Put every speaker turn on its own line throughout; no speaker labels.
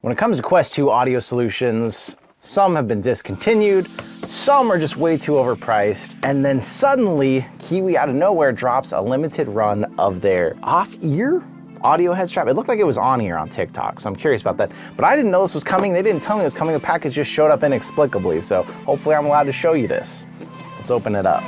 When it comes to Quest 2 audio solutions, some have been discontinued, some are just way too overpriced, and then suddenly, Kiwi out of nowhere drops a limited run of their off-ear audio head strap. It looked like it was on ear on TikTok, so I'm curious about that. But I didn't know this was coming. They didn't tell me it was coming. The package just showed up inexplicably, so hopefully I'm allowed to show you this. Let's open it up.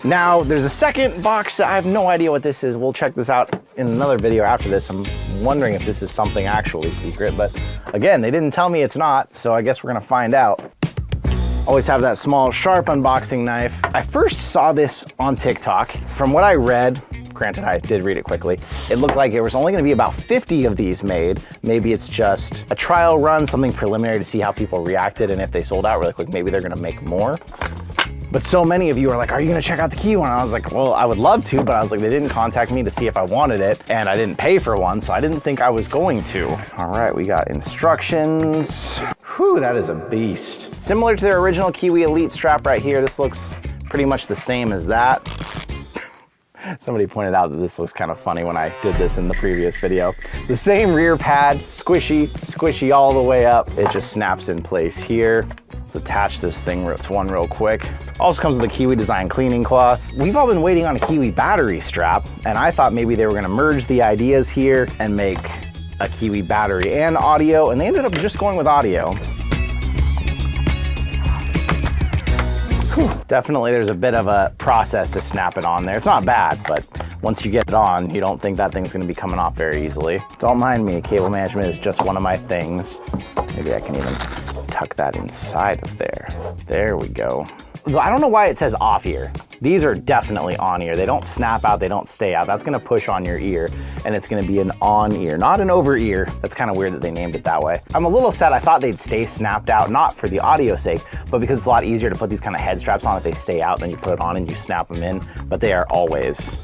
Now, there's a second box that I have no idea what this is. We'll check this out in another video after this. I'm wondering if this is something actually secret, but again, they didn't tell me it's not, so I guess we're gonna find out. Always have that small, sharp unboxing knife. I first saw this on TikTok. From what I read, granted I did read it quickly, it looked like there was only gonna be about 50 of these made. Maybe it's just a trial run, something preliminary to see how people reacted, and if they sold out really quick, maybe they're gonna make more. But so many of you are like, are you gonna check out the Kiwi one? And I was like, well, I would love to, but I was like, they didn't contact me to see if I wanted it, and I didn't pay for one, so I didn't think I was going to. All right, we got instructions. Whew, that is a beast. Similar to their original Kiwi Elite strap right here, this looks pretty much the same as that. Somebody pointed out that this looks kind of funny when I did this in the previous video. The same rear pad, squishy all the way up. It just snaps in place here. Let's attach this thing to one real quick. Also comes with a Kiwi design cleaning cloth. We've all been waiting on a Kiwi battery strap, and I thought maybe they were gonna merge the ideas here and make a Kiwi battery and audio, and they ended up just going with audio. Whew. Definitely there's a bit of a process to snap it on there. It's not bad, but once you get it on, you don't think that thing's gonna be coming off very easily. Don't mind me, cable management is just one of my things. Maybe I can even tuck that inside of there. There we go. I don't know why it says off ear. These are definitely on ear. They don't snap out, they don't stay out. That's gonna push on your ear, and it's gonna be an on ear, not an over ear. That's kind of weird that they named it that way. I'm a little sad. I thought they'd stay snapped out, not for the audio sake, but because it's a lot easier to put these kind of head straps on if they stay out, then you put it on and you snap them in, but they are always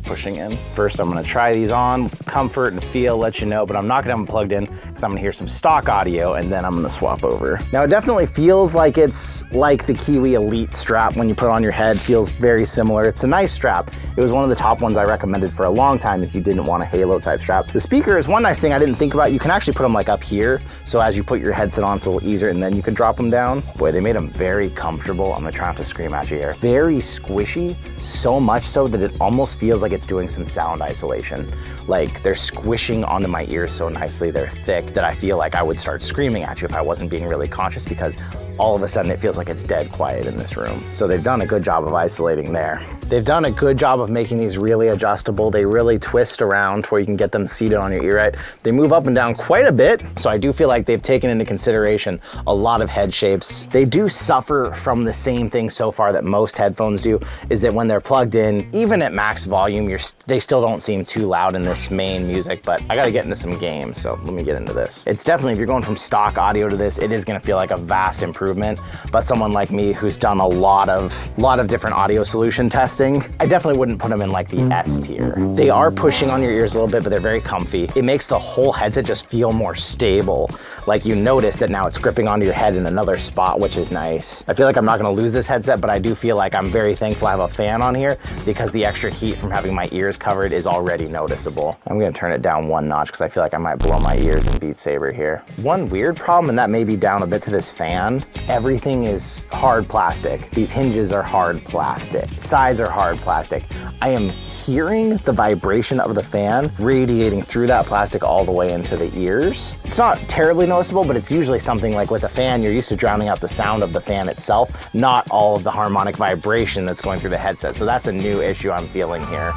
pushing in. First, I'm gonna try these on, comfort and feel, let you know, but I'm not gonna have them plugged in because I'm gonna hear some stock audio and then I'm gonna swap over. Now, it definitely feels like it's like the Kiwi Elite strap when you put it on your head, feels very similar. It's a nice strap. It was one of the top ones I recommended for a long time if you didn't want a halo type strap. The speaker is one nice thing I didn't think about. You can actually put them like up here, so as you put your headset on, it's a little easier, and then you can drop them down. Boy, they made them very comfortable. I'm gonna try not to scream at you here. Very squishy, so much so that it almost feels like it's doing some sound isolation. Like they're squishing onto my ears so nicely, they're thick, that I feel like I would start screaming at you if I wasn't being really conscious, because all of a sudden it feels like it's dead quiet in this room. So they've done a good job of isolating there. They've done a good job of making these really adjustable. They really twist around where you can get them seated on your ear, right? They move up and down quite a bit. So I do feel like they've taken into consideration a lot of head shapes. They do suffer from the same thing so far that most headphones do, is that when they're plugged in, even at max volume, they still don't seem too loud in this main music, but I gotta get into some games, so let me get into this. It's definitely, if you're going from stock audio to this, it is gonna feel like a vast improvement, but someone like me who's done a lot of different audio solution testing, I definitely wouldn't put them in like the S tier. They are pushing on your ears a little bit, but they're very comfy. It makes the whole headset just feel more stable. Like you notice that now it's gripping onto your head in another spot, which is nice. I feel like I'm not gonna lose this headset, but I do feel like I'm very thankful I have a fan on here because the extra heat from having my ears covered is already noticeable. I'm gonna turn it down one notch because I feel like I might blow my ears in Beat Saber here. One weird problem, and that may be down a bit to this fan, everything is hard plastic. These hinges are hard plastic. Sides are hard plastic. I am hearing the vibration of the fan radiating through that plastic all the way into the ears. It's not terribly noticeable, but it's usually something like with a fan, you're used to drowning out the sound of the fan itself, not all of the harmonic vibration that's going through the headset. So that's a new issue I'm feeling here.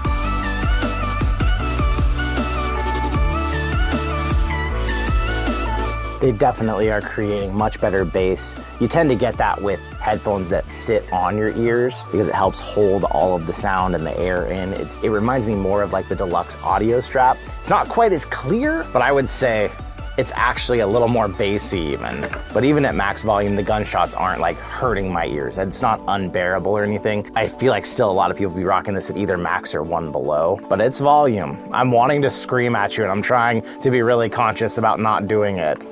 They definitely are creating much better bass. You tend to get that with headphones that sit on your ears because it helps hold all of the sound and the air in. It reminds me more of like the deluxe audio strap. It's not quite as clear, but I would say it's actually a little more bassy even. But even at max volume, the gunshots aren't like hurting my ears. It's not unbearable or anything. I feel like still a lot of people be rocking this at either max or one below, but it's volume. I'm wanting to scream at you and I'm trying to be really conscious about not doing it.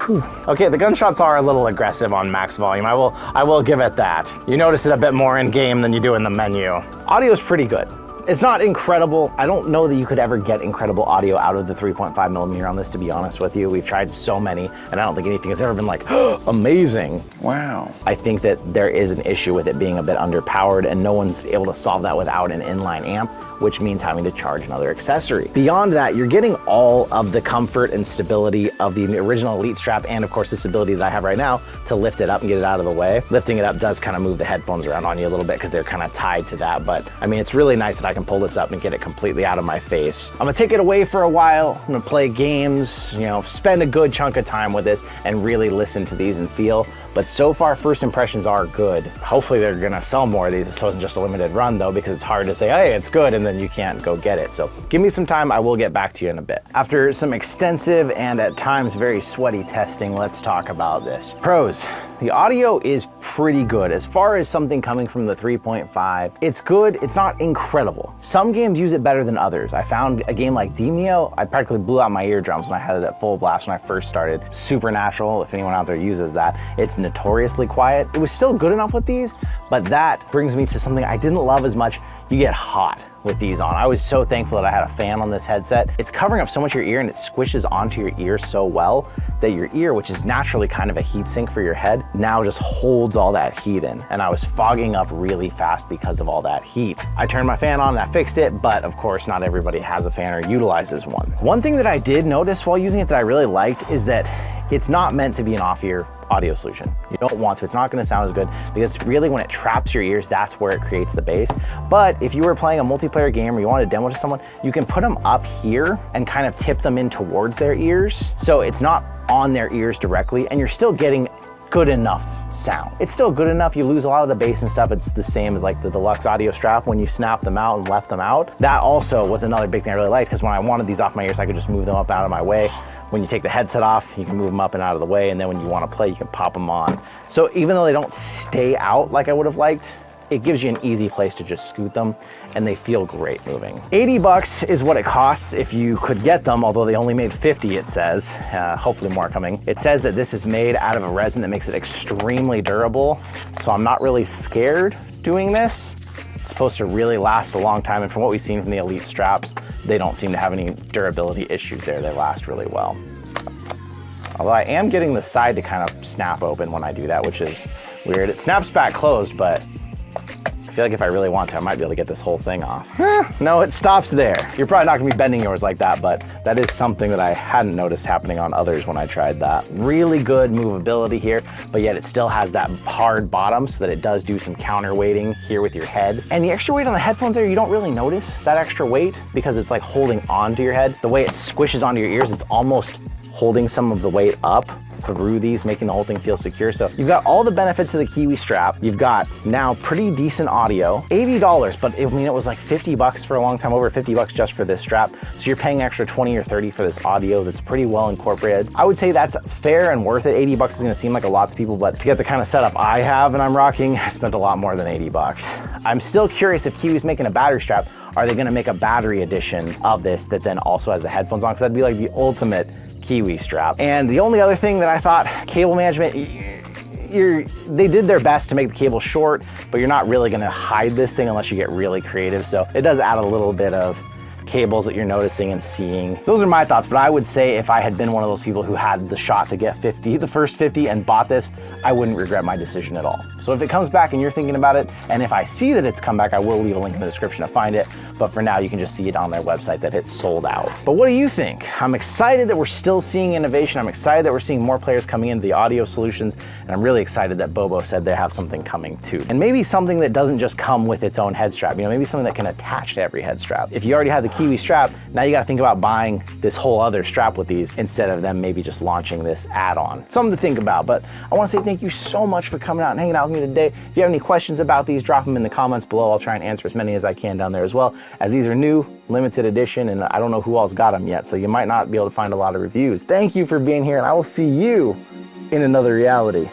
Whew. Okay, the gunshots are a little aggressive on max volume. I will give it that. You notice it a bit more in game than you do in the menu. Audio is pretty good. It's not incredible. I don't know that you could ever get incredible audio out of the 3.5mm on this, to be honest with you. We've tried so many, and I don't think anything has ever been like, oh, amazing. Wow. I think that there is an issue with it being a bit underpowered, and no one's able to solve that without an inline amp, which means having to charge another accessory. Beyond that, you're getting all of the comfort and stability of the original Elite strap, and of course this ability that I have right now to lift it up and get it out of the way. Lifting it up does kind of move the headphones around on you a little bit because they're kind of tied to that, but I mean, it's really nice that I can pull this up and get it completely out of my face. I'm gonna take it away for a while. I'm gonna play games, you know, spend a good chunk of time with this and really listen to these and feel. But so far, first impressions are good. Hopefully they're gonna sell more of these. This wasn't just a limited run though, because it's hard to say, hey, it's good, and then you can't go get it. So give me some time, I will get back to you in a bit. After some extensive and at times very sweaty testing, let's talk about this. Pros. The audio is pretty good. As far as something coming from the 3.5, it's good, it's not incredible. Some games use it better than others. I found a game like Demio, I practically blew out my eardrums when I had it at full blast when I first started. Supernatural, if anyone out there uses that, it's notoriously quiet. It was still good enough with these, but that brings me to something I didn't love as much. You get hot with these on. I was so thankful that I had a fan on this headset. It's covering up so much of your ear and it squishes onto your ear so well that your ear, which is naturally kind of a heat sink for your head, now just holds all that heat in. And I was fogging up really fast because of all that heat. I turned my fan on and I fixed it, but of course not everybody has a fan or utilizes one. One thing that I did notice while using it that I really liked is that it's not meant to be an off-ear audio solution. You don't want to, it's not gonna sound as good because really when it traps your ears, that's where it creates the bass. But if you were playing a multiplayer game or you want to demo to someone, you can put them up here and kind of tip them in towards their ears. So it's not on their ears directly and you're still getting good enough sound. It's still good enough. You lose a lot of the bass and stuff. It's the same as like the deluxe audio strap when you snap them out and left them out. That also was another big thing I really liked because when I wanted these off my ears, I could just move them up out of my way. When you take the headset off, you can move them up and out of the way, and then when you want to play, you can pop them on. So even though they don't stay out like I would have liked, it gives you an easy place to just scoot them, and they feel great moving. 80 bucks is what it costs if you could get them, although they only made 50, it says. Hopefully more coming. It says that this is made out of a resin that makes it extremely durable, so I'm not really scared doing this. It's supposed to really last a long time, and from what we've seen from the Elite straps, they don't seem to have any durability issues there. They last really well. Although I am getting the side to kind of snap open when I do that, which is weird. It snaps back closed, but I feel like if I really want to, I might be able to get this whole thing off. No, it stops there. You're probably not gonna be bending yours like that, but that is something that I hadn't noticed happening on others when I tried that. Really good movability here, but yet it still has that hard bottom so that it does do some counterweighting here with your head. And the extra weight on the headphones there, you don't really notice that extra weight because it's like holding onto your head. The way it squishes onto your ears, it's almost holding some of the weight up through these, making the whole thing feel secure. So you've got all the benefits of the Kiwi strap. You've got now pretty decent audio, $80, but I mean, it was like 50 bucks for a long time, over 50 bucks just for this strap. So you're paying extra 20 or 30 for this audio that's pretty well incorporated. I would say that's fair and worth it. 80 bucks is gonna seem like a lot to people, but to get the kind of setup I have and I'm rocking, I spent a lot more than 80 bucks. I'm still curious if Kiwi's making a battery strap. Are they gonna make a battery edition of this that then also has the headphones on? Because that'd be like the ultimate Kiwi strap. And the only other thing that I thought, cable management, they did their best to make the cable short, but you're not really gonna hide this thing unless you get really creative. So it does add a little bit of cables that you're noticing and seeing. Those are my thoughts, but I would say if I had been one of those people who had the shot to get 50, the first 50 and bought this, I wouldn't regret my decision at all. So if it comes back and you're thinking about it, and if I see that it's come back, I will leave a link in the description to find it. But for now, you can just see it on their website that it's sold out. But what do you think? I'm excited that we're still seeing innovation. I'm excited that we're seeing more players coming into the audio solutions. And I'm really excited that Bobo said they have something coming too. And maybe something that doesn't just come with its own head strap, you know, maybe something that can attach to every head strap. If you already have the Kiwi strap, now you gotta think about buying this whole other strap with these instead of them maybe just launching this add-on. Something to think about, but I wanna say thank you so much for coming out and hanging out with me today. If you have any questions about these, drop them in the comments below. I'll try and answer as many as I can down there as well, as these are new, limited edition, and I don't know who else got them yet, so you might not be able to find a lot of reviews. Thank you for being here, and I will see you in another reality.